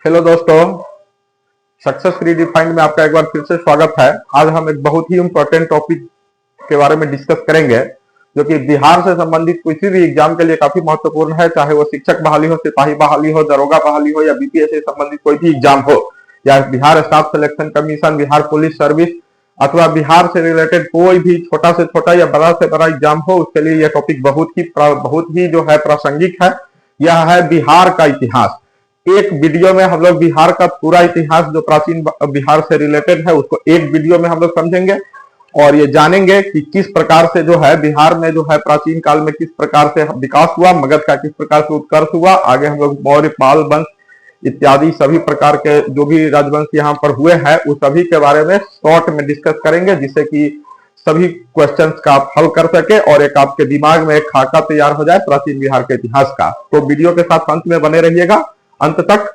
Hello दोस्तों, success redefined में आपका एक बार फिर से स्वागत है। आज हम एक बहुत ही इम्पोर्टेंट टॉपिक के बारे में डिस्कस करेंगे, जो कि बिहार से संबंधित किसी भी एग्जाम के लिए काफी महत्वपूर्ण है। चाहे वो शिक्षक बहाली हो, सिपाही बहाली हो, दरोगा बहाली हो, या बीपीएससी से संबंधित कोई भी एग्जाम हो, या Bihar staff selection commission, Bihar police service, अथवा बिहार से रिलेटेड कोई भी छोटा से छोटा या बड़ा से बड़ा एग्जाम हो, उसके लिए यह टॉपिक बहुत ही जो है प्रासंगिक है। यह है बिहार का इतिहास। एक वीडियो में हम लोग बिहार का पूरा इतिहास जो प्राचीन बिहार से रिलेटेड है उसको एक वीडियो में हम लोग समझेंगे और ये जानेंगे कि किस प्रकार से जो है बिहार में जो है प्राचीन काल में किस प्रकार से विकास हुआ, मगध का किस प्रकार से उत्कर्ष हुआ। आगे हम लोग मौर्य, पाल वंश इत्यादि सभी प्रकार के जो भी राजवंश यहाँ पर हुए हैं उस सभी के बारे में शॉर्ट में डिस्कस करेंगे, जिससे कि सभी क्वेश्चंस का आप हल कर सके और एक आपके दिमाग में एक खाका तैयार हो जाए प्राचीन बिहार के इतिहास का। तो वीडियो के साथ अंत में बने रहिएगा अंत तक।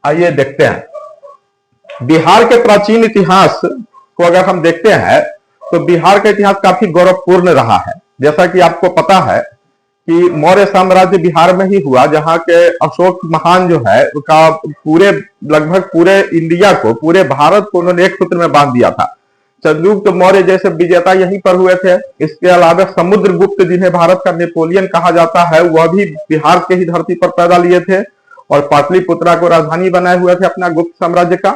आइए देखते हैं बिहार के प्राचीन इतिहास को। अगर हम देखते हैं तो बिहार का इतिहास काफी गौरवपूर्ण रहा है। जैसा कि आपको पता है कि मौर्य साम्राज्य बिहार में ही हुआ, जहां के अशोक महान जो है उसका लगभग पूरे इंडिया को, पूरे भारत को उन्होंने एक सूत्र में बांध दिया था। चंद्रगुप्त मौर्य जैसे विजेता यहीं पर हुए थे। इसके अलावा समुद्रगुप्त, जिन्हें भारत का नेपोलियन कहा जाता है, वह भी बिहार के ही धरती पर पैदा लिए थे और पाटलिपुत्रा को राजधानी बनाए हुए थे अपना गुप्त साम्राज्य का।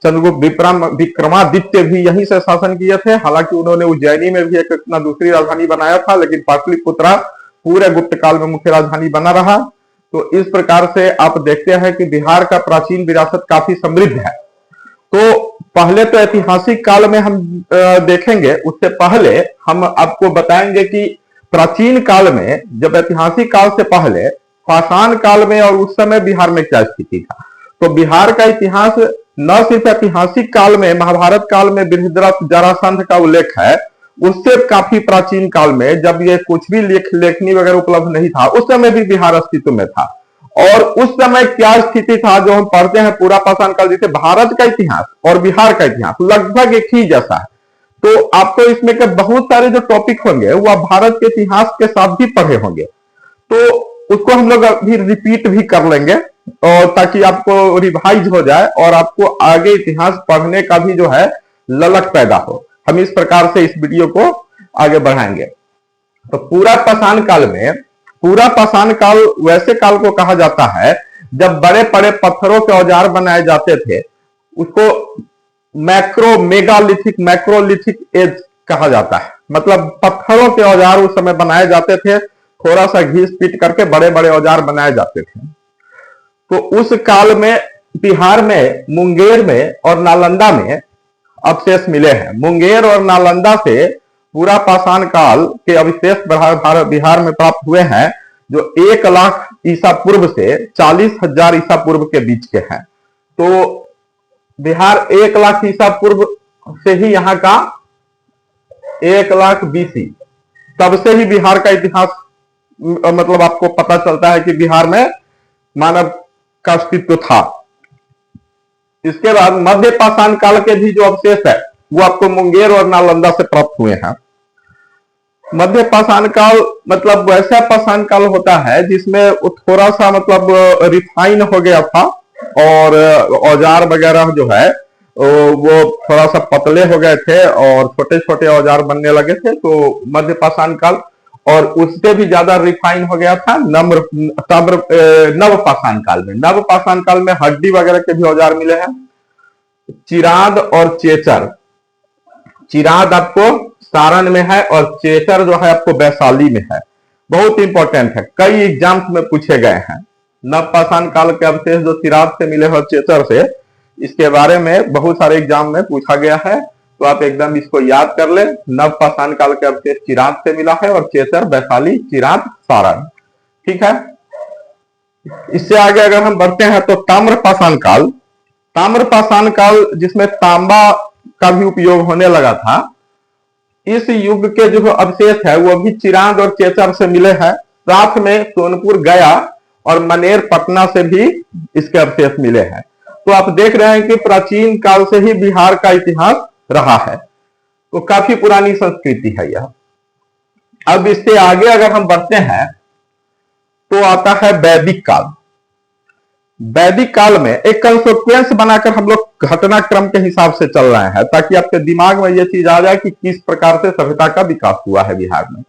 चंद्रगुप्त विक्रमादित्य भी यहीं से शासन किए थे। हालांकि उन्होंने उज्जैनी में भी एक अपना दूसरी राजधानी बनाया था, लेकिन पाटलिपुत्रा पूरे गुप्त काल में मुख्य राजधानी बना रहा। तो इस प्रकार से आप देखते हैं कि बिहार का प्राचीन विरासत काफी समृद्ध है। तो पहले तो ऐतिहासिक काल में हम देखेंगे, उससे पहले हम आपको बताएंगे कि प्राचीन काल में, जब ऐतिहासिक काल से पहले पाषाण काल में और उस समय बिहार में क्या स्थिति था। तो बिहार का इतिहास न सिर्फ ऐतिहासिक काल में, महाभारत काल में बृहद्रथ जरासंध का उल्लेख है, उससे काफी प्राचीन काल में, जब ये कुछ भी लेखनी वगैरह उपलब्ध नहीं था, उस समय भी बिहार अस्तित्व में था। और उस समय क्या स्थिति था जो हम पढ़ते हैं पूरा पाषाण काल। जैसे भारत का इतिहास और बिहार का इतिहास लगभग एक ही जैसा है। तो आपको इसमें के बहुत सारे जो टॉपिक होंगे वो आप भारत के इतिहास के साथ भी पढ़े होंगे, तो उसको हम लोग अभी रिपीट भी कर लेंगे, और ताकि आपको रिवाइज हो जाए और आपको आगे इतिहास पढ़ने का भी जो है ललक पैदा हो। हम इस प्रकार से इस वीडियो को आगे बढ़ाएंगे। तो पूरा पाषाण काल वैसे काल को कहा जाता है जब बड़े बड़े पत्थरों के औजार बनाए जाते थे। उसको मैक्रोलिथिक एज कहा जाता है। मतलब पत्थरों के औजार उस समय बनाए जाते थे, थोड़ा सा घिस पीट करके बड़े बड़े औजार बनाए जाते थे। तो उस काल में बिहार में मुंगेर में और नालंदा में अवशेष मिले हैं। मुंगेर और नालंदा से पूरा पाषाण काल के अवशेष बिहार में प्राप्त हुए हैं, जो 1 लाख ईसा पूर्व से 40,000 ईसा पूर्व के बीच के हैं। तो बिहार 1 लाख ईसा पूर्व से ही यहाँ का 1 लाख बीसी, तब से ही बिहार का इतिहास मतलब आपको पता चलता है कि बिहार में मानव का अस्तित्व था। इसके बाद मध्य पाषाण काल के भी जो अवशेष है वो आपको मुंगेर और नालंदा से प्राप्त हुए हैं। मध्य पाषाण काल मतलब वैसा पाषाण काल होता है जिसमें थोड़ा सा मतलब रिफाइन हो गया था और औजार वगैरह जो है वो थोड़ा सा पतले हो गए थे और छोटे छोटे औजार बनने लगे थे। तो मध्य पाषाण काल, और उससे भी ज्यादा रिफाइन हो गया था नव पाषाण काल में। नव पाषाण काल में हड्डी वगैरह के भी औजार मिले हैं। चिराद और चेचर, चिराद आपको सारण में है और चेचर जो है आपको वैशाली में है। बहुत इंपॉर्टेंट है, कई एग्जाम्स में पूछे गए हैं। नव पाषाण काल के अवशेष जो चिराद से मिले और चेचर से, इसके बारे में बहुत सारे एग्जाम में पूछा गया है, तो आप एकदम इसको याद कर ले। नव पाषाण काल के अवशेष चिराद से मिला है और चेचर वैशाली, चिराद, सारण। ठीक है। इससे आगे अगर हम बढ़ते हैं तो ताम्र पाषाण काल जिसमें तांबा का भी उपयोग होने लगा था, इस युग के जो अवशेष है वो भी चिराद और चेचर से मिले हैं। साथ में सोनपुर, गया और मनेर, पटना से भी इसके अवशेष मिले हैं। तो आप देख रहे हैं कि प्राचीन काल से ही बिहार का इतिहास रहा है, तो काफी पुरानी संस्कृति है यह। अब इससे आगे अगर हम बढ़ते हैं तो आता है वैदिक काल। वैदिक काल में एक कंसिक्वेंस बनाकर हम लोग घटनाक्रम के हिसाब से चल रहे हैं, ताकि आपके दिमाग में यह चीज आ जाए कि किस प्रकार से सभ्यता का विकास हुआ है बिहार में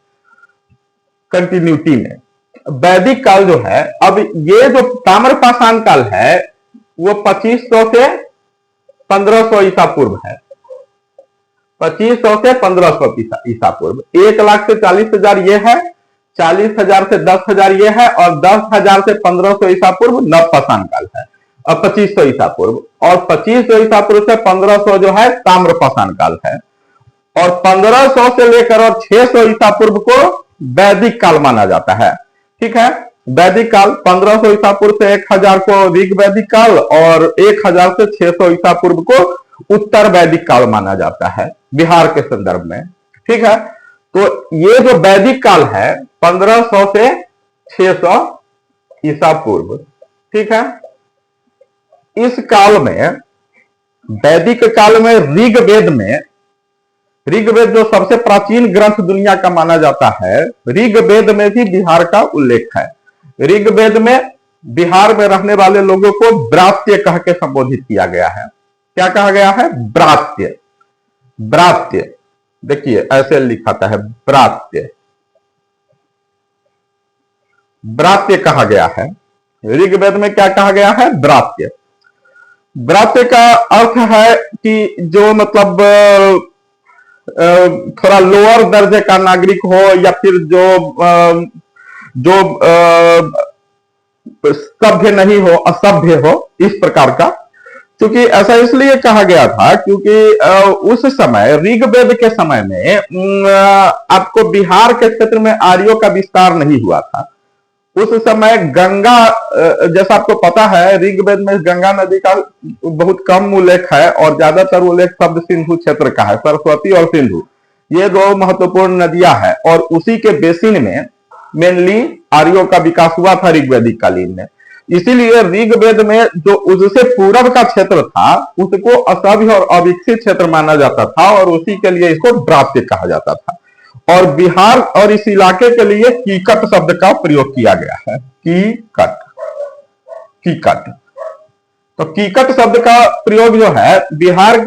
कंटिन्यूटी में। वैदिक काल जो है, अब ये जो ताम्रपाषाण काल है वो 2500 से 1500 ईसा पूर्व है। 2500 से 1500 ईसा पूर्व। 1,00,000 से 40,000 ये है, 40,000 से 10,000 ये है, और 10,000 से 1500 ईसा पूर्व नवपाषाण काल है। अब 2500 ईसा पूर्व, और 2500 ईसा पूर्व से 1500 जो है ताम्रपाषाण काल है, और 1500 से लेकर और 600 ईसा पूर्व को वैदिक काल माना जाता है। ठीक है, वैदिक काल 1500 ईसा पूर्व से 1000 को ऋग वैदिक काल, और 1000 से 600 ईसा पूर्व को उत्तर वैदिक काल माना जाता है बिहार के संदर्भ में। ठीक है, तो ये जो वैदिक काल है 1500 से 600 ईसा पूर्व, ठीक है, इस काल में, वैदिक काल में ऋग्वेद जो सबसे प्राचीन ग्रंथ दुनिया का माना जाता है, ऋग्वेद में भी बिहार का उल्लेख है। ऋग्वेद में बिहार में रहने वाले लोगों को ब्रात्य कह के संबोधित किया गया है। क्या कहा गया है? ब्रात्य। ब्रात्य देखिए ऐसे लिखाता है, ब्रात्य, ब्रात्य कहा गया है। ऋग्वेद में क्या कहा गया है? ब्रात्य। ब्रात्य का अर्थ है कि जो मतलब थोड़ा लोअर दर्जे का नागरिक हो, या फिर जो सभ्य नहीं हो, असभ्य हो, इस प्रकार का। क्योंकि ऐसा इसलिए कहा गया था क्योंकि उस समय ऋग्वेद के समय में आपको बिहार के क्षेत्र में आर्यों का विस्तार नहीं हुआ था। उस समय गंगा, जैसा आपको पता है, ऋग्वेद में गंगा नदी का बहुत कम उल्लेख है, और ज्यादातर उल्लेख शब्द सिंधु क्षेत्र का है। सरस्वती और सिंधु ये दो महत्वपूर्ण नदियां हैं, और उसी के बेसिन में मेनली आर्यों का विकास हुआ था ऋग्वेदिक कालीन में। इसीलिए ऋग्वेद में जो उससे पूर्व का क्षेत्र था उसको असभ्य और अविकसित क्षेत्र माना जाता था, और उसी के लिए इसको ब्रात्य कहा जाता था। और बिहार और इस इलाके के लिए कीकट शब्द का प्रयोग किया गया है। कीकट, कीकट। तो कीकट शब्द का प्रयोग जो है बिहार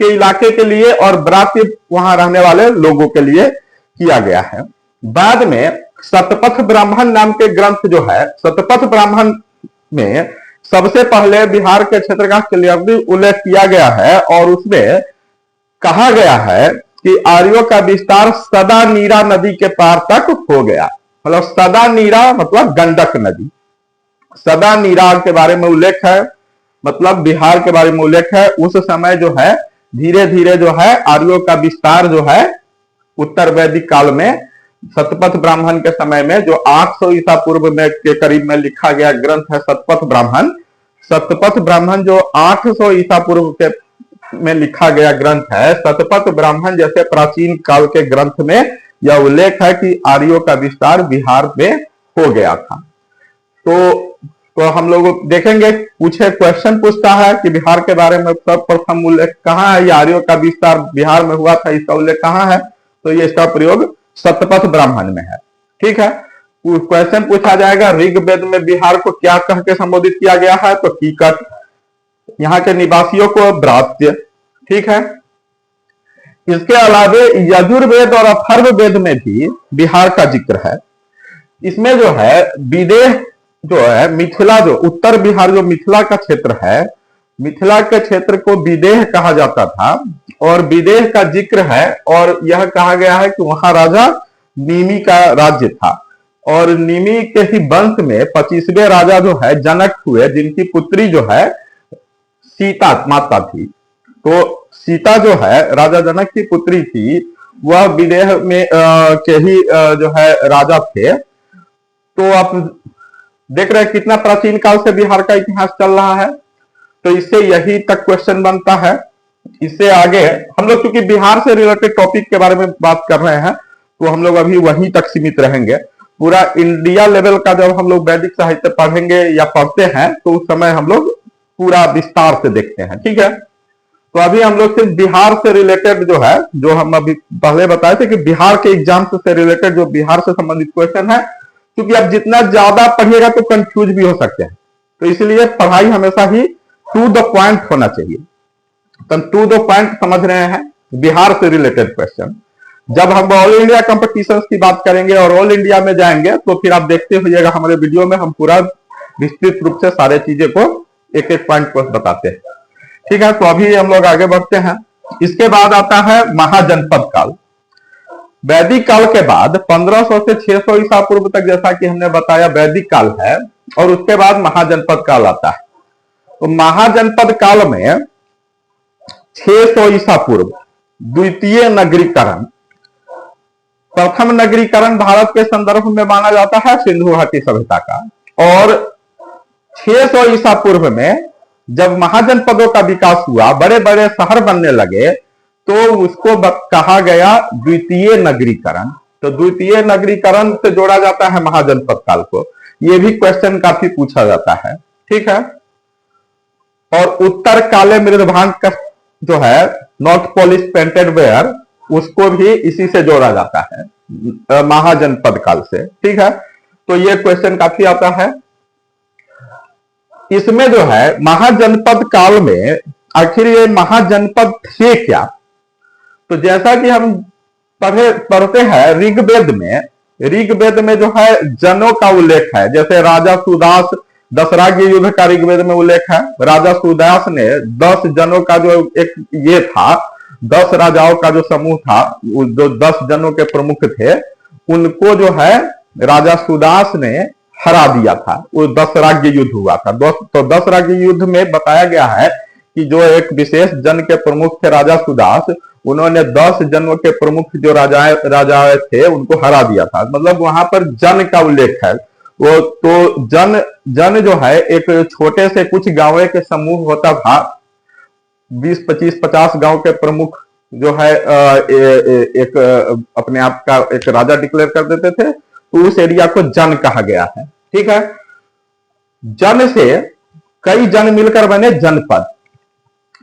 के इलाके के लिए और ब्रात्य वहां रहने वाले लोगों के लिए किया गया है। बाद में शतपथ ब्राह्मण नाम के ग्रंथ जो है, शतपथ ब्राह्मण में सबसे पहले बिहार के क्षेत्र का क्लियरली उल्लेख किया गया है, और उसमें कहा गया है कि आर्यों का विस्तार सदा नीरा नदी के पार तक हो गया। मतलब सदा नीरा मतलब गंडक नदी, सदा नीरा के बारे में उल्लेख है, मतलब बिहार के बारे में उल्लेख है। उस समय जो है धीरे धीरे जो है आर्यों का विस्तार जो है उत्तर वैदिक काल में, शतपथ ब्राह्मण के समय में, जो 800 ईसा पूर्व में के करीब में लिखा गया ग्रंथ है शतपथ ब्राह्मण। शतपथ ब्राह्मण जो 800 ईसा पूर्व के में लिखा गया ग्रंथ है, शतपथ ब्राह्मण जैसे प्राचीन काल के ग्रंथ में यह उल्लेख है कि आर्यों का विस्तार बिहार में हो गया था। तो हम लोग देखेंगे, पूछे क्वेश्चन पूछता है कि बिहार के बारे में सर्वप्रथम उल्लेख कहाँ है, आर्यों का विस्तार बिहार में हुआ था, इसका उल्लेख कहाँ है? तो ये इसका प्रयोग शतपथ ब्राह्मण में है। ठीक है, क्वेश्चन पूछा जाएगा ऋग्वेद में बिहार को क्या कह के संबोधित किया गया है? तो कीकट, यहाँ के निवासियों को ब्रात्य। ठीक है, इसके अलावे यजुर्वेद और अथर्ववेद में भी बिहार का जिक्र है। इसमें जो है विदेह जो है, मिथिला, जो उत्तर बिहार जो मिथिला का क्षेत्र है, मिथिला के क्षेत्र को विदेह कहा जाता था, और विदेह का जिक्र है, और यह कहा गया है कि वहां राजा निमि का राज्य था, और निमि के ही वंश में 25वें राजा जो है जनक हुए, जिनकी पुत्री जो है सीता माता थी। तो सीता जो है राजा जनक की पुत्री थी, वह विदेह में के ही जो है राजा थे। तो आप देख रहे हैं कितना प्राचीन काल से बिहार का इतिहास चल रहा है। तो इससे यही तक क्वेश्चन बनता है। इससे आगे हम लोग चूंकि बिहार से रिलेटेड टॉपिक के बारे में बात कर रहे हैं, तो हम लोग अभी वहीं तक सीमित रहेंगे। पूरा इंडिया लेवल का जब हम लोग वैदिक साहित्य पढ़ेंगे या पढ़ते हैं, तो उस समय हम लोग पूरा विस्तार से देखते हैं। ठीक है, तो अभी हम लोग सिर्फ बिहार से रिलेटेड जो है, जो हम अभी पहले बताए थे कि बिहार के एग्जाम से रिलेटेड जो बिहार से संबंधित क्वेश्चन है, क्योंकि अब जितना ज्यादा पढ़िएगा तो कंफ्यूज भी हो सकते हैं। तो इसलिए पढ़ाई हमेशा ही टू द पॉइंट होना चाहिए। तो टू द पॉइंट समझ रहे हैं, बिहार से रिलेटेड क्वेश्चन। जब हम ऑल इंडिया कंपटीशंस की बात करेंगे और ऑल इंडिया में जाएंगे तो फिर आप देखते होइएगा हमारे वीडियो में हम पूरा विस्तृत रूप से सारे चीजें को एक एक पॉइंट को बताते हैं। ठीक है, तो अभी हम लोग आगे बढ़ते हैं। इसके बाद आता है महाजनपद काल। वैदिक काल के बाद 1500 से 600 ईसा पूर्व तक, जैसा कि हमने बताया, वैदिक काल है और उसके बाद महाजनपद काल आता है। तो महाजनपद काल में 600 ईसा पूर्व द्वितीय नगरीकरण, प्रथम नगरीकरण भारत के संदर्भ में माना जाता है सिंधु घाटी सभ्यता का। और 600 ईसा पूर्व में जब महाजनपदों का विकास हुआ, बड़े बड़े शहर बनने लगे, तो उसको कहा गया द्वितीय नगरीकरण। तो द्वितीय नगरीकरण से जोड़ा जाता है महाजनपद काल को। यह भी क्वेश्चन काफी पूछा जाता है। ठीक है, और उत्तर काले मृदभांग का जो है नॉट पॉलिश पेंटेड वेयर, उसको भी इसी से जोड़ा जाता है महाजनपद काल से। ठीक है, तो ये क्वेश्चन काफी आता है। इसमें जो है महाजनपद काल में आखिर ये महाजनपद थे क्या? तो जैसा कि हम पढ़ते हैं ऋग्वेद में जो है जनों का उल्लेख है। जैसे राजा सुदास, दशराज्य युद्ध का ऋग्वेद में उल्लेख है। राजा सुदास ने 10 जनों का जो एक ये था, 10 राजाओं का जो समूह था, जो 10 जनों के प्रमुख थे, उनको जो है राजा सुदास ने हरा दिया था। वो 10 राज्य युद्ध हुआ था। तो 10 राज्य युद्ध में बताया गया है कि जो एक विशेष जन के प्रमुख थे राजा सुदास, उन्होंने 10 जनों के प्रमुख जो राजा थे उनको हरा दिया था। मतलब वहां पर जन का उल्लेख है। वो तो जन जो है एक छोटे से कुछ गांवों के समूह होता था। 20, 25, 50 गांव के प्रमुख जो है एक अपने आप का एक राजा डिक्लेयर कर देते थे, तो उस एरिया को जन कहा गया है। ठीक है, जन से कई जन मिलकर बने जनपद।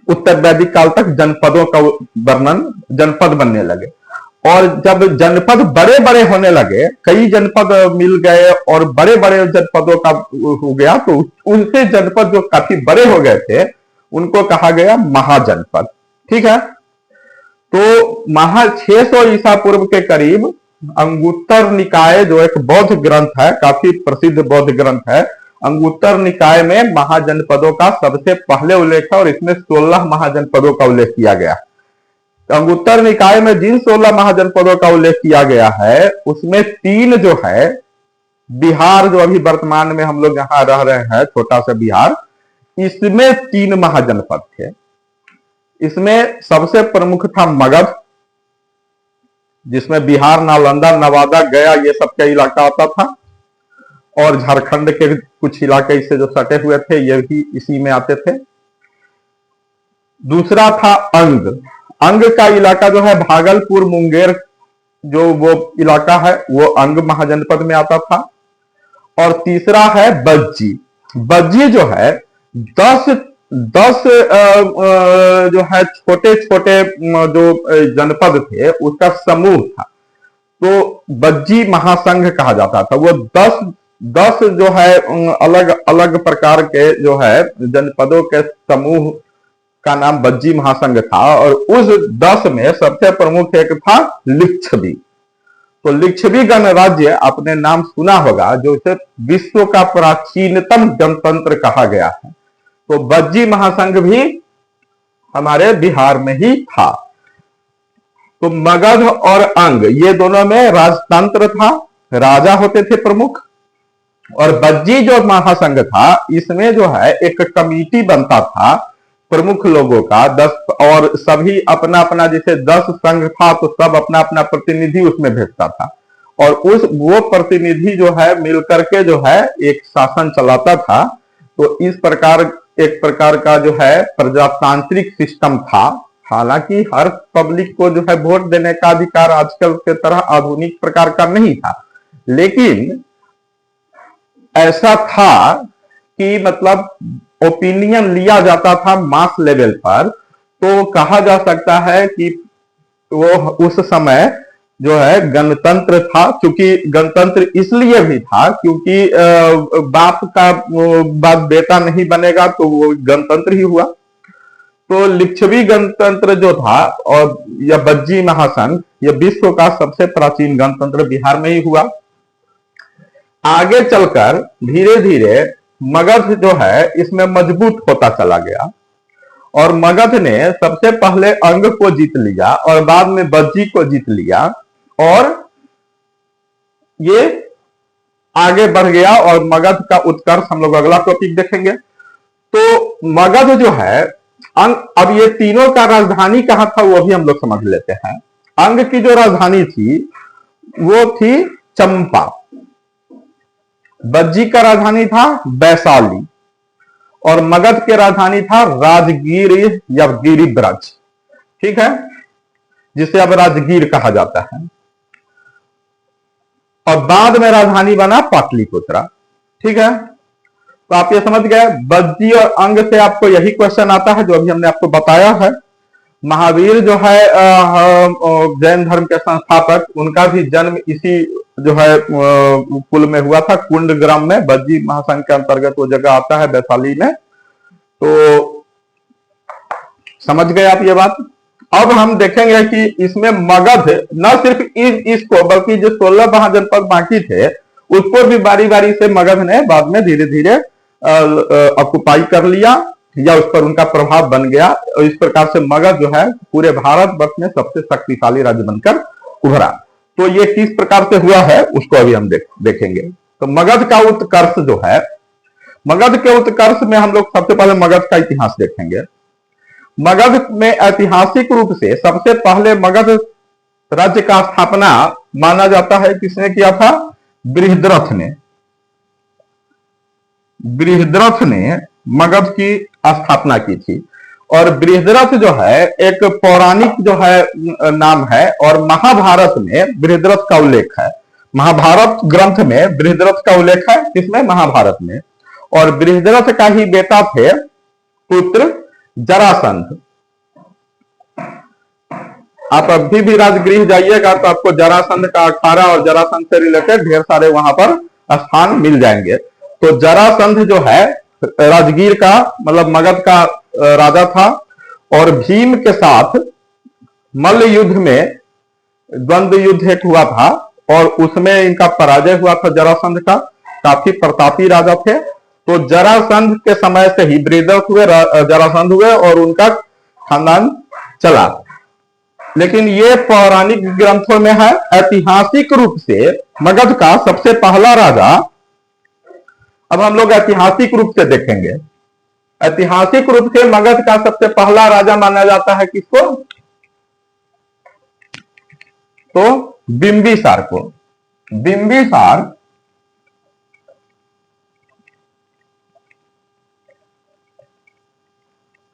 उत्तर वैदिक काल तक जनपदों का वर्णन, जनपद बनने लगे। और जब जनपद बड़े बड़े होने लगे, कई जनपद मिल गए और बड़े बड़े जनपदों का हो गया, तो उनसे जनपद जो काफी बड़े हो गए थे उनको कहा गया महाजनपद। ठीक है, तो 600 ईसा पूर्व के करीब अंगुत्तर निकाय जो एक बौद्ध ग्रंथ है, काफी प्रसिद्ध बौद्ध ग्रंथ है, अंगुत्तर निकाय में महाजनपदों का सबसे पहले उल्लेख है और इसमें 16 महाजनपदों का उल्लेख किया गया। अंगुत्तर निकाय में जिन 16 महाजनपदों का उल्लेख किया गया है उसमें 3 जो है बिहार, जो अभी वर्तमान में हम लोग यहां रह रहे हैं, छोटा सा बिहार, इसमें 3 महाजनपद थे। इसमें सबसे प्रमुख था मगध, जिसमें बिहार, नालंदा, नवादा, गया ये सब का इलाका आता था। और झारखंड के कुछ इलाके इससे जो सटे हुए थे ये भी इसी में आते थे। दूसरा था अंग का इलाका जो है भागलपुर, मुंगेर, जो वो इलाका है वो अंग महाजनपद में आता था। और तीसरा है बज्जी जो है 10 जो है छोटे छोटे जो जनपद थे उसका समूह था, तो बज्जी महासंघ कहा जाता था। वो 10 जो है अलग अलग प्रकार के जो है जनपदों के समूह का नाम बज्जी महासंघ था। और उस 10 में सबसे प्रमुख एक था लिच्छवी। तो लिच्छवी गणराज्य आपने नाम सुना होगा, जो इसे विश्व का प्राचीनतम जनतंत्र कहा गया है। तो बज्जी महासंघ भी हमारे बिहार में ही था। तो मगध और अंग ये दोनों में राजतंत्र था, राजा होते थे प्रमुख। और बज्जी जो महासंघ था इसमें जो है एक कमेटी बनता था प्रमुख लोगों का 10, और सभी अपना अपना, जैसे 10 संघ था तो सब अपना अपना प्रतिनिधि उसमें भेजता था। और वो प्रतिनिधि जो है मिलकर के जो है एक शासन चलाता था। तो इस प्रकार एक प्रकार का जो है प्रजातांत्रिक सिस्टम था। हालांकि हर पब्लिक को जो है वोट देने का अधिकार आजकल के तरह आधुनिक प्रकार का नहीं था, लेकिन ऐसा था कि मतलब ओपिनियन लिया जाता था मास लेवल पर। तो कहा जा सकता है कि वो उस समय जो है गणतंत्र था, क्योंकि गणतंत्र इसलिए भी था क्योंकि बाप का बाद बेटा नहीं बनेगा तो वो गणतंत्र ही हुआ। तो लिच्छवी गणतंत्र जो था और यह बज्जी महासंघ, यह विश्व का सबसे प्राचीन गणतंत्र बिहार में ही हुआ। आगे चलकर धीरे धीरे मगध जो है इसमें मजबूत होता चला गया और मगध ने सबसे पहले अंग को जीत लिया और बाद में बज्जी को जीत लिया और ये आगे बढ़ गया और मगध का उत्कर्ष हम लोग अगला टॉपिक देखेंगे। तो मगध जो है अब ये तीनों का राजधानी कहां था वो भी हम लोग समझ लेते हैं। अंग की जो राजधानी थी वो थी चंपा, बज्जी का राजधानी था वैशाली और मगध के राजधानी था राजगीर या गिरिब्रज, ठीक है, जिसे अब राजगीर कहा जाता है। और बाद में राजधानी बना पाटलिपुत्रा, ठीक है। तो आप ये समझ गए बज्जी और अंग से आपको यही क्वेश्चन आता है जो अभी हमने आपको बताया है। महावीर जो है जैन धर्म के संस्थापक, उनका भी जन्म इसी जो है कुल में हुआ था, कुंडग्राम में, बज्जी महासंघ के अंतर्गत वो जगह आता है वैशाली में। तो समझ गए आप ये बात। अब हम देखेंगे कि इसमें मगध न सिर्फ इसको बल्कि जो 16 महाजनपद बाकी थे उसको भी बारी बारी से मगध ने बाद में धीरे धीरे ऑक्युपाई कर लिया या उस पर उनका प्रभाव बन गया और इस प्रकार से मगध जो है पूरे भारतवर्ष में सबसे शक्तिशाली राज्य बनकर उभरा। तो ये किस प्रकार से हुआ है उसको अभी हम देखेंगे। तो मगध का उत्कर्ष जो है, मगध के उत्कर्ष में हम लोग सबसे पहले मगध का इतिहास देखेंगे। मगध में ऐतिहासिक रूप से सबसे पहले मगध राज्य का स्थापना माना जाता है किसने किया था? बृहद्रथ ने। बृहद्रथ ने मगध की स्थापना की थी और बृहद्रथ जो है एक पौराणिक जो है नाम है और महाभारत में बृहद्रथ का उल्लेख है। महाभारत ग्रंथ में बृहद्रथ का उल्लेख है, किसमें? महाभारत में। और बृहद्रथ का ही बेटा थे पुत्र जरासंध। आप अभी भी राजगृह जाइएगा तो आपको जरासंध का अखाड़ा और जरासंध से रिलेटेड ढेर सारे वहां पर स्थान मिल जाएंगे। तो जरासंध जो है राजगीर का मतलब मगध का राजा था और भीम के साथ मल्ल युद्ध में द्वंद्व युद्ध एक हुआ था और उसमें इनका पराजय हुआ था जरासंध का। काफी प्रतापी राजा थे। तो जरासंध के समय से ही बृहद्रथ हुए, जरासंध हुए और उनका खानदान चला। लेकिन ये पौराणिक ग्रंथों में है। ऐतिहासिक रूप से मगध का सबसे पहला राजा, अब हम लोग ऐतिहासिक रूप से देखेंगे। ऐतिहासिक रूप से मगध का सबसे पहला राजा माना जाता है किसको? तो बिंबिसार को।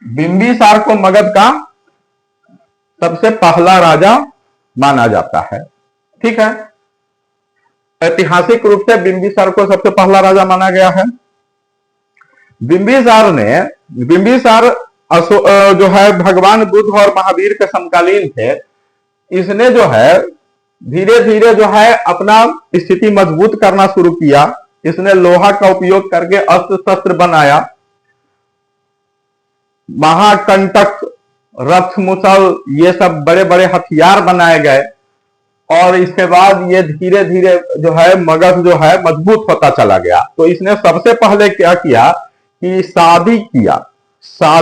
बिंबिसार को मगध का सबसे पहला राजा माना जाता है, ठीक है। ऐतिहासिक रूप से बिंबिसार को सबसे पहला राजा माना गया है। बिंबिसार जो है भगवान बुद्ध और महावीर के समकालीन थे। इसने जो है धीरे धीरे जो है अपना स्थिति मजबूत करना शुरू किया। इसने लोहा का उपयोग करके अस्त्र शस्त्र बनाया। महाकंटक, रथ, मुसल, ये सब बड़े बड़े हथियार बनाए गए और इसके बाद ये धीरे धीरे जो है मगध जो है मजबूत होता चला गया। तो इसने सबसे पहले क्या किया कि शादी किया,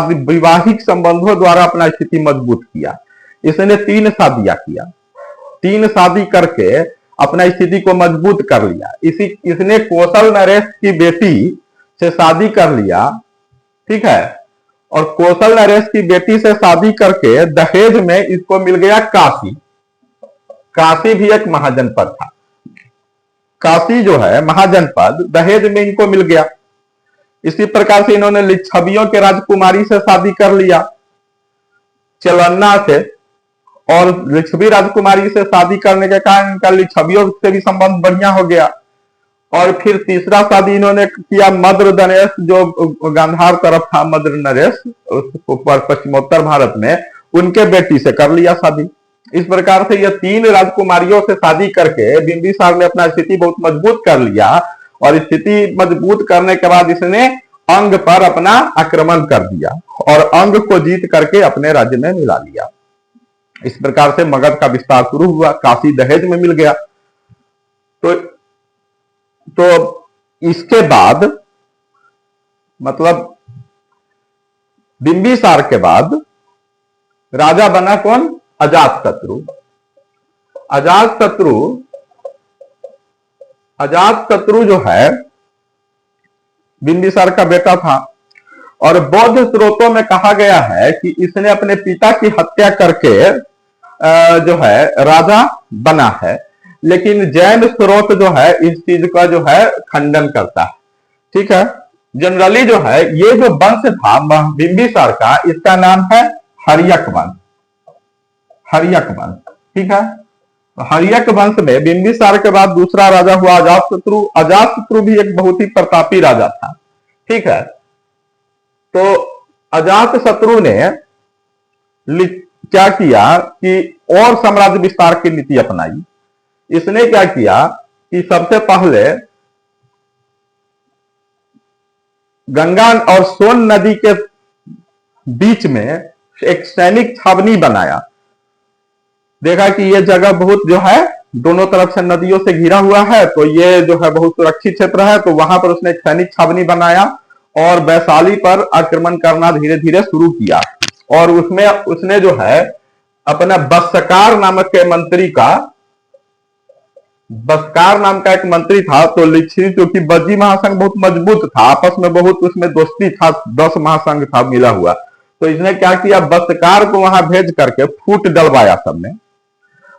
वैवाहिक संबंधों द्वारा अपना स्थिति मजबूत किया। इसने 3 शादियां किया, 3 शादी करके अपना स्थिति को मजबूत कर लिया। इसने कौशल नरेश की बेटी से शादी कर लिया, ठीक है। और कौशल नरेश की बेटी से शादी करके दहेज में इसको मिल गया काशी। काशी भी एक महाजनपद था। काशी जो है महाजनपद दहेज में इनको मिल गया। इसी प्रकार से इन्होंने लिच्छवियों के राजकुमारी से शादी कर लिया, चलन्ना से। और लिच्छवी राजकुमारी से शादी करने के कारण इनका लिच्छवियों से भी संबंध बढ़िया हो गया। और फिर तीसरा शादी इन्होंने किया मद्र नरेश, जो गांधार तरफ था मद्र नरेश पश्चिमोत्तर भारत में, उनके बेटी से कर लिया शादी। इस प्रकार से यह 3 राजकुमारियों से शादी करके बिंबिसार ने अपना स्थिति बहुत मजबूत कर लिया, और स्थिति मजबूत करने के बाद इसने अंग पर अपना आक्रमण कर दिया और अंग को जीत करके अपने राज्य में मिला लिया। इस प्रकार से मगध का विस्तार शुरू हुआ, काशी दहेज में मिल गया। तो इसके बाद मतलब बिंबिसार के बाद राजा बना कौन? अजातशत्रु। अजातशत्रु जो है बिंबिसार का बेटा था, और बौद्ध स्रोतों में कहा गया है कि इसने अपने पिता की हत्या करके जो है राजा बना है, लेकिन जैन स्रोत जो है इस चीज का जो है खंडन करता है। ठीक है, जनरली जो है ये जो वंश था बिंबिसार का, इसका नाम है हर्यक वंश। हर्यक वंश, ठीक है। हर्यक वंश में बिंबिसार के बाद दूसरा राजा हुआ अजातशत्रु। अजातशत्रु भी एक बहुत ही प्रतापी राजा था। ठीक है, तो अजातशत्रु ने क्या किया कि और साम्राज्य विस्तार की नीति अपनाई। इसने क्या किया कि सबसे पहले गंगा और सोन नदी के बीच में एक सैनिक छावनी बनाया। देखा कि ये जगह बहुत जो है दोनों तरफ से नदियों से घिरा हुआ है, तो ये जो है बहुत सुरक्षित क्षेत्र है, तो वहां पर उसने एक सैनिक छावनी बनाया और वैशाली पर आक्रमण करना धीरे धीरे शुरू किया। और उसमें उसने जो है अपना बस्कार नामक के मंत्री का, बस्कार नाम का एक मंत्री था, तो लिखी क्योंकि बज्जी महासंघ बहुत मजबूत था, आपस में बहुत उसमें दोस्ती था, 10 महासंघ था मिला हुआ, तो इसने क्या किया, बस्कार को वहां भेज करके फूट डलवाया सबने,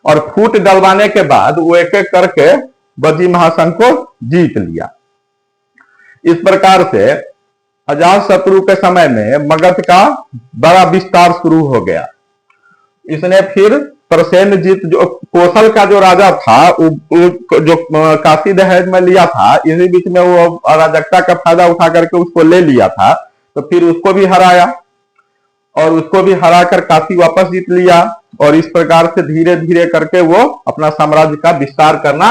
और फूट डलवाने के बाद वो एक एक करके बज्जी महासंघ को जीत लिया। इस प्रकार से अजातशत्रु के समय में मगध का बड़ा विस्तार शुरू हो गया। इसने फिर प्रसेनजीत जो कौशल का जो राजा था, जो काशी दहेज में लिया था, इसी बीच में वो अराजकता का फायदा उठा करके उसको ले लिया था, तो फिर उसको भी हराया और उसको भी हराकर काशी वापस जीत लिया, और इस प्रकार से धीरे धीरे करके वो अपना साम्राज्य का विस्तार करना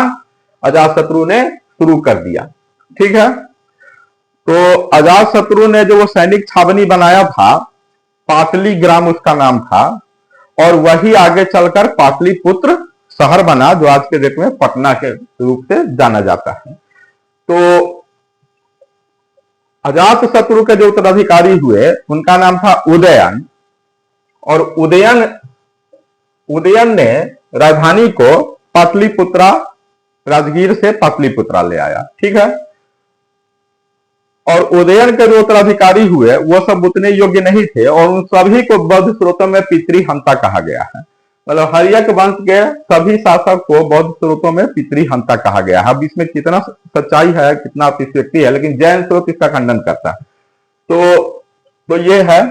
अजातशत्रु ने शुरू कर दिया। ठीक है, तो अजातशत्रु ने जो वो सैनिक छावनी बनाया था, पाटली ग्राम उसका नाम था, और वही आगे चलकर पाटलिपुत्र शहर बना, जो आज के डेट में पटना के रूप से जाना जाता है। तो अजातशत्रु के जो उत्तराधिकारी हुए उनका नाम था उदयन, और उदयन ने राजधानी को पाटलिपुत्रा, राजगीर से पाटलिपुत्रा ले आया। ठीक है, और उदयन के जो उत्तराधिकारी हुए वो सब उतने योग्य नहीं थे, और उन सभी को बौद्ध स्रोतों में पितृहंता कहा गया है। मतलब हर्यक वंश के सभी शासक को बौद्ध स्रोतों में पितृहंता कहा गया है। अब इसमें कितना सच्चाई है, कितना अतिशयोक्ति है, लेकिन जैन स्रोत इसका खंडन करता है। तो ये है।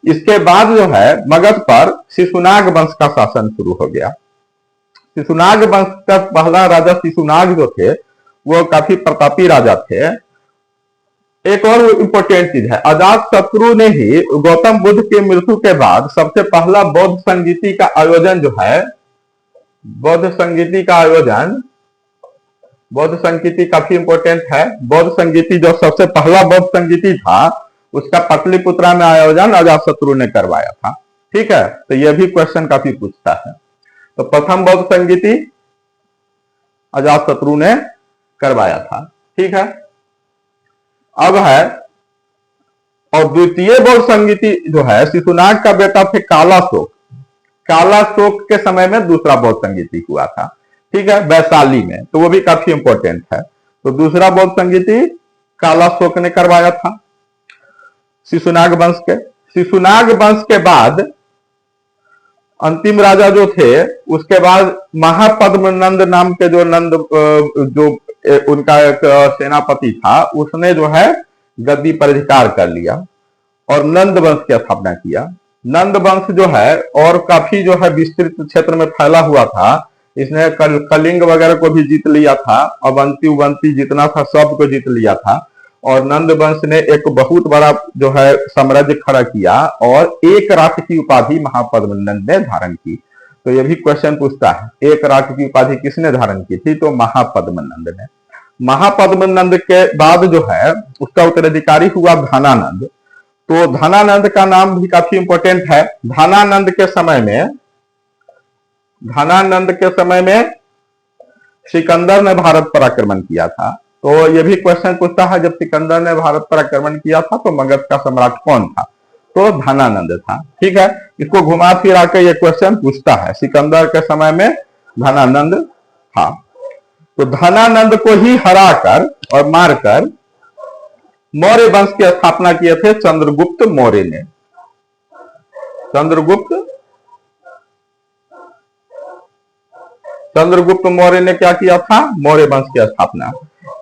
इसके बाद जो है मगध पर शिशुनाग वंश का शासन शुरू हो गया। शिशुनाग वंश का पहला राजा शिशुनाग जो थे वो काफी प्रतापी राजा थे। एक और इंपॉर्टेंट चीज है, अजातशत्रु ने ही गौतम बुद्ध के मृत्यु के बाद सबसे पहला बौद्ध संगीति का आयोजन जो है, बौद्ध संगीति का आयोजन, बौद्ध संगीति काफी इंपॉर्टेंट है। बौद्ध संगीति जो सबसे पहला बौद्ध संगीति था उसका पाटलिपुत्रा में आयोजन अजातशत्रु ने करवाया था। ठीक है, तो यह भी क्वेश्चन काफी पूछता है। तो प्रथम बौद्ध संगीति अजातशत्रु ने करवाया था। ठीक है, अब है, और द्वितीय बौद्ध संगीति जो है शिशुनाग का बेटा थे कालाशोक। कालाशोक के समय में दूसरा बौद्ध संगीति हुआ था। ठीक है, वैशाली में, तो वो भी काफी इंपॉर्टेंट है। तो दूसरा बौद्ध संगीति कालाशोक ने करवाया था शिशुनाग वंश के। शिशुनाग वंश के बाद अंतिम राजा जो थे, उसके बाद महापद्मनंद नाम के जो नंद जो उनका एक सेनापति था, उसने जो है गद्दी पर अधिकार कर लिया और नंद वंश की स्थापना किया। नंद वंश जो है और काफी जो है विस्तृत क्षेत्र में फैला हुआ था। इसने कलिंग वगैरह को भी जीत लिया था, अवंती उवंती जितना था सबको जीत लिया था, और नंद वंश ने एक बहुत बड़ा जो है साम्राज्य खड़ा किया और एक राष्ट्र की उपाधि महापद्मनंद ने धारण की। तो ये भी क्वेश्चन पूछता है, एक राष्ट्र की उपाधि किसने धारण की थी? तो महापद्मनंद ने। महापद्मनंद के बाद जो है उसका उत्तराधिकारी हुआ धनानंद। तो धनानंद का नाम भी काफी इंपॉर्टेंट है। धनानंद के समय में सिकंदर ने भारत पर आक्रमण किया था। तो ये भी क्वेश्चन पूछता है, जब सिकंदर ने भारत पर आक्रमण किया था तो मगध का सम्राट कौन था? तो धनानंद था। ठीक है, इसको घुमा फिरा के ये क्वेश्चन पूछता है, सिकंदर के समय में धनानंद था। तो धनानंद को ही हराकर और मारकर मौर्य वंश की स्थापना किए थे चंद्रगुप्त मौर्य ने। चंद्रगुप्त मौर्य ने क्या किया था? मौर्य वंश की स्थापना।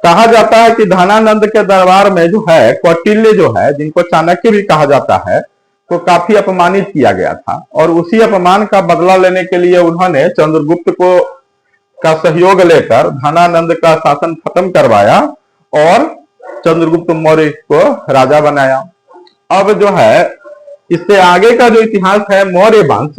कहा जाता है कि धनानंद के दरबार में जो है कौटिल्य जो है, जिनको चाणक्य भी कहा जाता है, तो काफी अपमानित किया गया था और उसी अपमान का बदला लेने के लिए उन्होंने चंद्रगुप्त को का सहयोग लेकर धनानंद का शासन खत्म करवाया और चंद्रगुप्त मौर्य को राजा बनाया। अब जो है इससे आगे का जो इतिहास है मौर्य वंश,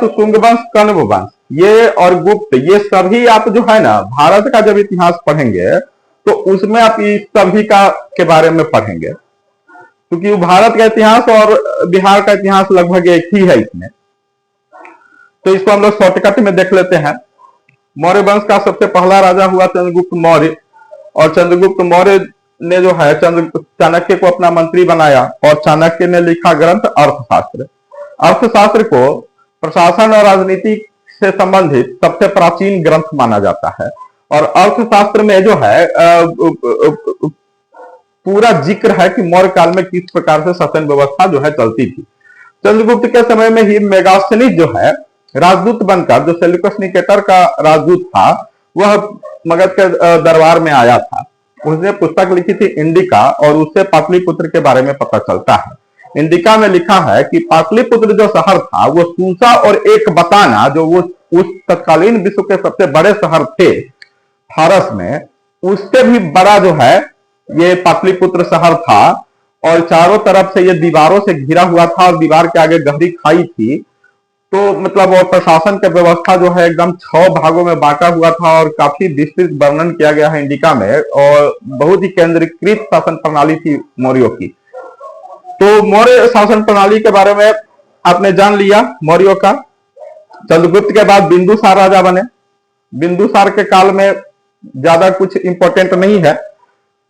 शुंग वंश, कण्व वंश, ये और गुप्त, ये सभी आप जो है ना भारत का जब इतिहास पढ़ेंगे तो उसमें आप इस सभी का के बारे में पढ़ेंगे, क्योंकि भारत का इतिहास और बिहार का इतिहास लगभग एक ही है इसमें। तो इसको हम लोग शॉर्टकट में देख लेते हैं। मौर्य वंश का सबसे पहला राजा हुआ चंद्रगुप्त मौर्य, और चंद्रगुप्त मौर्य ने जो है चाणक्य को अपना मंत्री बनाया और चाणक्य ने लिखा ग्रंथ अर्थशास्त्र। अर्थशास्त्र को प्रशासन और राजनीति से संबंधित सबसे प्राचीन ग्रंथ माना जाता है और अर्थशास्त्र में जो है पूरा जिक्र है कि मौर्य काल में किस प्रकार से शासन व्यवस्था जो है चलती थी। चंद्रगुप्त के समय में ही मेगास्थनीज जो है राजदूत बनकर, जो सेल्यूकस निकेटर का राजदूत था, वह मगध के दरबार में आया था। उसने पुस्तक लिखी थी इंडिका और उससे पाटलिपुत्र के बारे में पता चलता है। इंडिका में लिखा है कि पाटलिपुत्र जो शहर था वो सूसा और एक बताना, जो वो उस तत्कालीन विश्व के सबसे बड़े शहर थे फारस में, उससे भी बड़ा जो है ये पाटलिपुत्र शहर था और चारों तरफ से ये दीवारों से घिरा हुआ था और दीवार के आगे गहरी खाई थी। तो मतलब वो प्रशासन की व्यवस्था जो है एकदम 6 भागों में बांटा हुआ था और काफी विस्तृत वर्णन किया गया है इंडिका में, और बहुत ही केंद्रीकृत शासन प्रणाली थी मौर्यों की। तो मौर्य शासन प्रणाली के बारे में आपने जान लिया मौर्यों का। चंद्रगुप्त के बाद बिंदुसार राजा बने। बिंदुसार के काल में ज्यादा कुछ इंपॉर्टेंट नहीं है।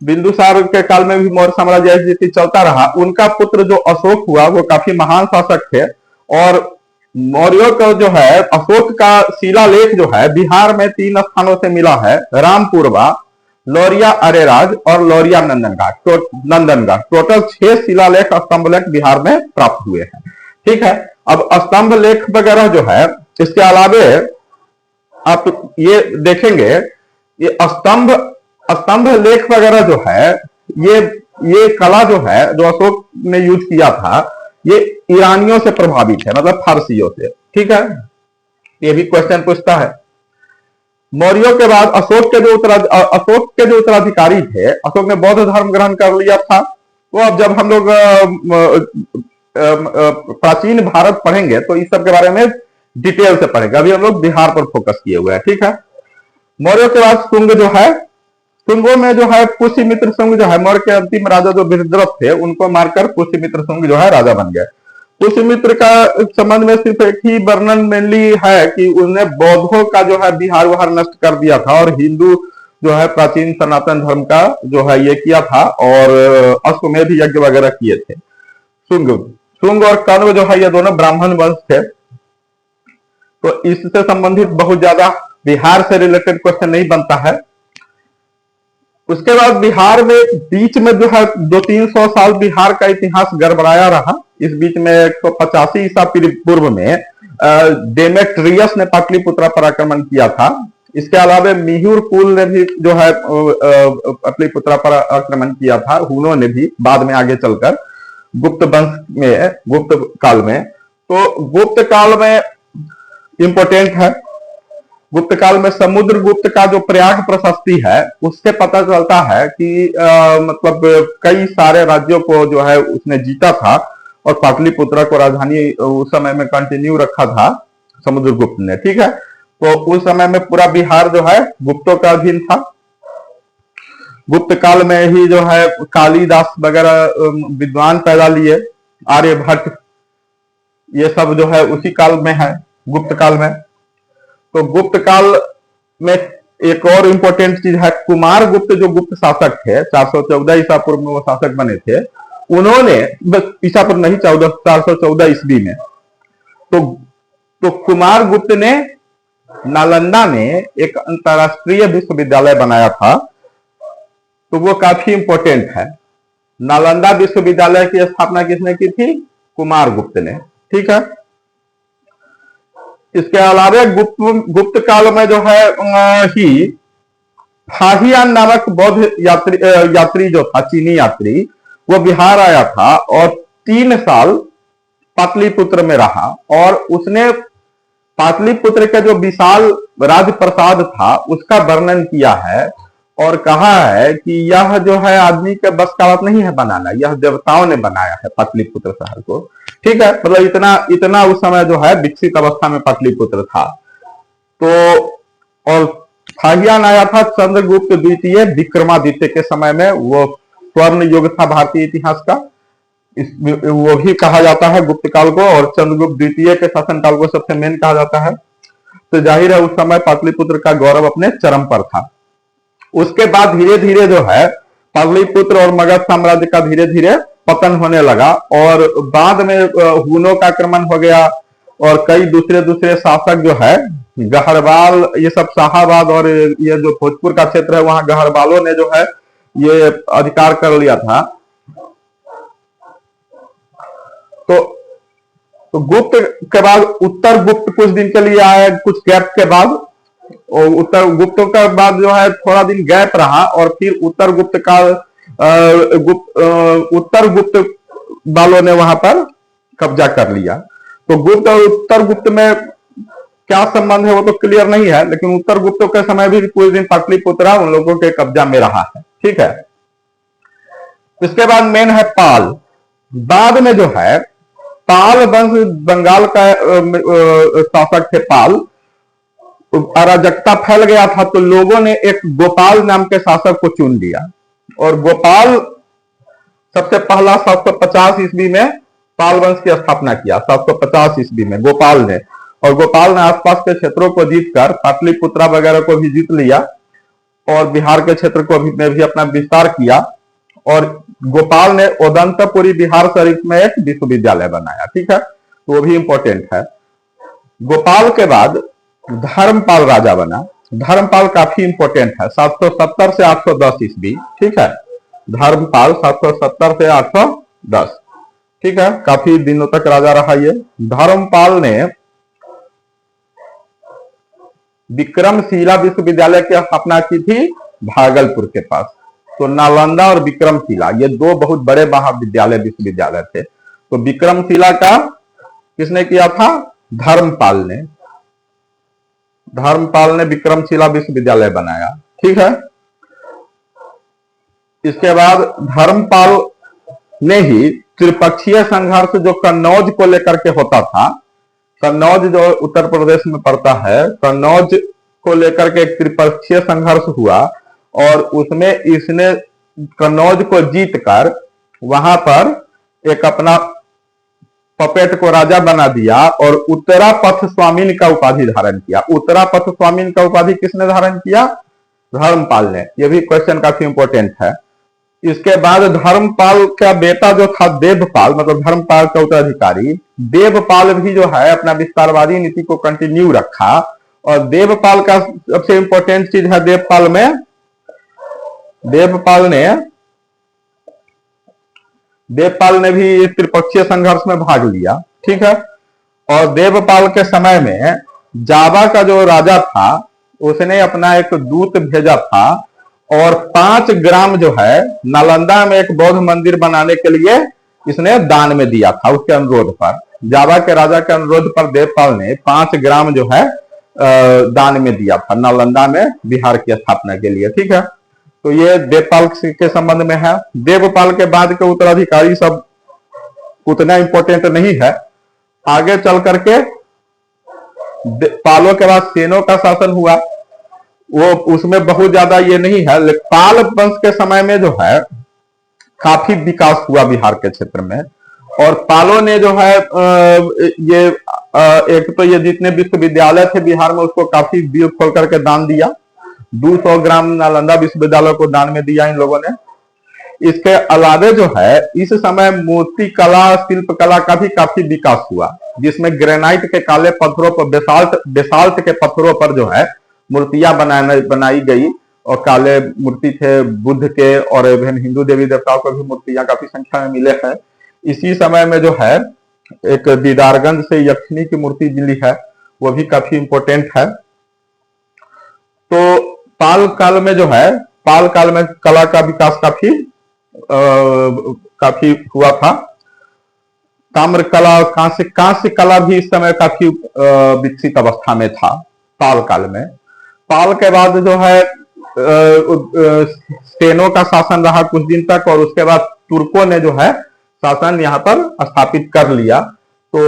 बिंदुसार के काल में भी मौर्य साम्राज्य ऐसे चलता रहा। उनका पुत्र जो अशोक हुआ वो काफी महान शासक थे और मौर्यों का जो है अशोक का शिलालेख जो है बिहार में 3 स्थानों से मिला है, रामपुरवा, लौरिया अरेराज और लौरिया नंदनगढ़। टोटल 6 शिलालेख स्तंभलेख बिहार में प्राप्त हुए हैं। ठीक है, अब स्तंभ लेख वगैरह जो है, इसके अलावे आप ये देखेंगे ये स्तंभ लेख वगैरह जो है, ये कला जो है जो अशोक ने यूज किया था, ये ईरानियों से प्रभावित है, मतलब फारसियों से। ठीक है, ये भी क्वेश्चन पूछता है। मौर्यों के बाद अशोक के जो उत्तराधिकारी थे, अशोक ने बौद्ध धर्म ग्रहण कर लिया था। तो अब जब हम लोग प्राचीन भारत पढ़ेंगे तो इस सब के बारे में डिटेल से पढ़ेंगे। अभी हम लोग बिहार पर फोकस किए हुए हैं। ठीक है, मौर्यों के बाद शुंग जो है, शुंगों में जो है पुष्यमित्र शुंग जो है, मौर्य के अंतिम राजा जो बृहद्रथ थे उनको मारकर पुष्यमित्र शुंग जो है राजा बन गए। पुष्यमित्र का संबंध में सिर्फ एक ही वर्णन मेनली है कि उसने बौद्धों का जो है बिहार वहार नष्ट कर दिया था और हिंदू जो है प्राचीन सनातन धर्म का जो है ये किया था और अश्वमेध यज्ञ वगैरह किए थे। शुंग और कण्व जो है ये दोनों ब्राह्मण वंश थे। तो इससे संबंधित बहुत ज्यादा बिहार से रिलेटेड क्वेश्चन नहीं बनता है। उसके बाद बिहार में बीच में जो है 200-300 साल बिहार का इतिहास गड़बड़ाया रहा। इस बीच में 185 ईसा पूर्व में डेमेट्रियस ने पाटलिपुत्रा पर आक्रमण किया था। इसके अलावा मिहिर कुल ने भी जो है पाटलिपुत्रा पर आक्रमण किया था। हुनों ने भी बाद में आगे चलकर गुप्त वंश में, गुप्त काल में। तो गुप्त काल में इंपॉर्टेंट है, गुप्त काल में समुद्रगुप्त का जो प्रयाग प्रशस्ति है उससे पता चलता है कि मतलब कई सारे राज्यों को जो है उसने जीता था और पाटलिपुत्र को राजधानी उस समय में कंटिन्यू रखा था समुद्रगुप्त ने। ठीक है, तो उस समय में पूरा बिहार जो है गुप्तों का अधीन था। गुप्त काल में ही जो है कालिदास वगैरह विद्वान पैदा लिए, आर्यभट्ट, ये सब जो है उसी काल में है, गुप्त काल में। तो गुप्त काल में एक और इंपॉर्टेंट चीज है, कुमार गुप्त जो गुप्त शासक थे, 414 ईसा पूर्व में वो शासक बने थे, उन्होंने बस ईसा पूर्व नहीं 414 ईस्वी में, तो कुमार गुप्त ने नालंदा में एक अंतरराष्ट्रीय विश्वविद्यालय बनाया था। तो वो काफी इंपॉर्टेंट है। नालंदा विश्वविद्यालय की स्थापना किसने की थी? कुमार गुप्त ने। ठीक है, इसके अलावा गुप्त काल में जो है ही फाहियान नामक बौद्ध यात्री जो था, चीनी यात्री, वो बिहार आया था और 3 साल पाटलिपुत्र में रहा और उसने पाटलिपुत्र का जो विशाल राजप्रसाद था उसका वर्णन किया है और कहा है कि यह जो है आदमी के बस का बात नहीं है बनाना, यह देवताओं ने बनाया है पाटलिपुत्र शहर को। ठीक है, मतलब इतना उस समय जो है विकसित अवस्था में पाटलिपुत्र था। तो और फाहियान आया था चंद्रगुप्त द्वितीय विक्रमादित्य के समय में, वो स्वर्ण युग था भारतीय इतिहास का, वो भी कहा जाता है गुप्त काल को, और चंद्रगुप्त द्वितीय के शासन काल को सबसे मेन कहा जाता है। तो जाहिर है उस समय पाटलिपुत्र का गौरव अपने चरम पर था। उसके बाद धीरे धीरे जो है पाटलिपुत्र और मगध साम्राज्य का धीरे धीरे पतन होने लगा और बाद में हुनों का आक्रमण हो गया और कई दूसरे शासक जो है गहरवाल, ये सब शाहाबाद और ये जो भोजपुर का क्षेत्र है वहां गहरवालों ने जो है ये अधिकार कर लिया था। तो गुप्त के बाद उत्तर गुप्त कुछ दिन के लिए आए, कुछ गैप के बाद, और उत्तर गुप्त के बाद जो है थोड़ा दिन गैप रहा और फिर उत्तर गुप्त का उत्तर गुप्त वालों ने वहां पर कब्जा कर लिया। तो गुप्त और उत्तर गुप्त में क्या संबंध है वो तो क्लियर नहीं है, लेकिन उत्तर गुप्त के समय भी कुछ दिन पाटलिपुत्र उन लोगों के कब्जा में रहा है। ठीक है, इसके बाद मेन है पाल। बाद में जो है पाल वंश बंगाल का शासक थे पाल, अराजकता फैल गया था तो लोगों ने एक गोपाल नाम के शासक को चुन लिया और गोपाल सबसे पहला 750 ईस्वी में पाल वंश की स्थापना किया। 750 ईस्वी में गोपाल ने, और गोपाल ने आसपास के क्षेत्रों को जीतकर पाटलिपुत्रा वगैरह को भी जीत लिया और बिहार के क्षेत्र को में भी अपना विस्तार किया। और गोपाल ने ओदंतपुरी बिहार शरीफ में एक विश्वविद्यालय बनाया। ठीक है, तो वो भी इंपॉर्टेंट है। गोपाल के बाद धर्मपाल राजा बना। धर्मपाल काफी इंपॉर्टेंट है, 770 से 810 ईस्वी। ठीक है, धर्मपाल 770 से 810। ठीक है, काफी दिनों तक राजा रहा ये। धर्मपाल ने विक्रमशिला विश्वविद्यालय की स्थापना की थी भागलपुर के पास। तो नालंदा और विक्रमशिला ये 2 बहुत बड़े महाविद्यालय विश्वविद्यालय थे। तो विक्रमशिला का किसने किया था? धर्मपाल ने। धर्मपाल ने विक्रमशिला विश्वविद्यालय बनाया। ठीक है, इसके बाद धर्मपाल ने ही त्रिपक्षीय संघर्ष जो कन्नौज को लेकर के होता था, कन्नौज जो उत्तर प्रदेश में पड़ता है, कन्नौज को लेकर के एक त्रिपक्षीय संघर्ष हुआ और उसमें इसने कन्नौज को जीतकर वहां पर एक अपना पपेट को राजा बना दिया और उत्तरापथ स्वामीन का उपाधि धारण किया। उत्तरापथ स्वामीन का उपाधि किसने धारण किया? धर्मपाल ने। यह भी क्वेश्चन काफी इंपॉर्टेंट है। इसके बाद धर्मपाल का बेटा जो था देवपाल, मतलब धर्मपाल का उत्तराधिकारी देवपाल भी जो है अपना विस्तारवादी नीति को कंटिन्यू रखा। और देवपाल का सबसे इंपॉर्टेंट चीज है देवपाल ने भी त्रिपक्षीय संघर्ष में भाग लिया। ठीक है, और देवपाल के समय में जावा का जो राजा था उसने अपना एक दूत भेजा था और 5 ग्राम जो है नालंदा में एक बौद्ध मंदिर बनाने के लिए इसने दान में दिया था। उसके अनुरोध पर, जावा के राजा के अनुरोध पर देवपाल ने 5 ग्राम जो है दान में दिया था नालंदा में बिहार की स्थापना के लिए। ठीक है, तो ये देवपाल के संबंध में है। देवपाल के बाद के उत्तराधिकारी सब उतना इंपॉर्टेंट नहीं है। आगे चल करके पालों के बाद सेनों का शासन हुआ, वो उसमें बहुत ज्यादा ये नहीं है, लेकिन पाल वंश के समय में जो है काफी विकास हुआ बिहार के क्षेत्र में। और पालों ने जो है एक तो ये जितने विश्वविद्यालय थे बिहार में उसको काफी दिल खोल करके दान दिया। 200 ग्राम नालंदा विश्वविद्यालय को दान में दिया इन लोगों ने। इसके अलावे जो है इस समय मूर्ति कला, शिल्प कला का भी काफी विकास हुआ, जिसमें ग्रेनाइट के काले पत्थरों पर, बेसाल्ट के पत्थरों पर जो है मूर्तियां बनाई गई। और काले मूर्ति थे बुद्ध के, और विभिन्न हिंदू देवी देवताओं को भी मूर्तियां काफी संख्या में मिले हैं। इसी समय में जो है एक दीदारगंज से यक्षिणी की मूर्ति मिली है, वो भी काफी इंपॉर्टेंट है। तो पाल काल में जो है, पाल काल में कला का विकास काफी हुआ था। ताम्र कला, कांस्य कला भी इस समय काफी विकसित अवस्था में था पाल काल में। पाल के बाद जो है सेनों का शासन रहा कुछ दिन तक, और उसके बाद तुर्कों ने जो है शासन यहाँ पर स्थापित कर लिया। तो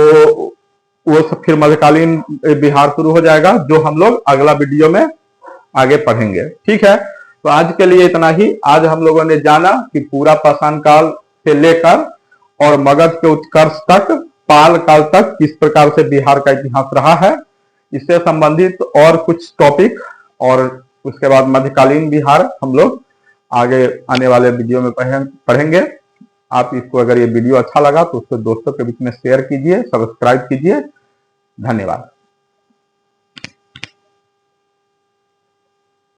वो फिर मध्यकालीन बिहार शुरू हो जाएगा, जो हम लोग अगला वीडियो में आगे पढ़ेंगे। ठीक है, तो आज के लिए इतना ही। आज हम लोगों ने जाना कि पूरा पाषाण काल से लेकर और मगध के उत्कर्ष तक, पाल काल तक किस प्रकार से बिहार का इतिहास रहा है। इससे संबंधित और कुछ टॉपिक और उसके बाद मध्यकालीन बिहार हम लोग आगे आने वाले वीडियो में पढ़ेंगे। आप इसको, अगर ये वीडियो अच्छा लगा तो उसको दोस्तों के बीच में शेयर कीजिए, सब्सक्राइब कीजिए। धन्यवाद।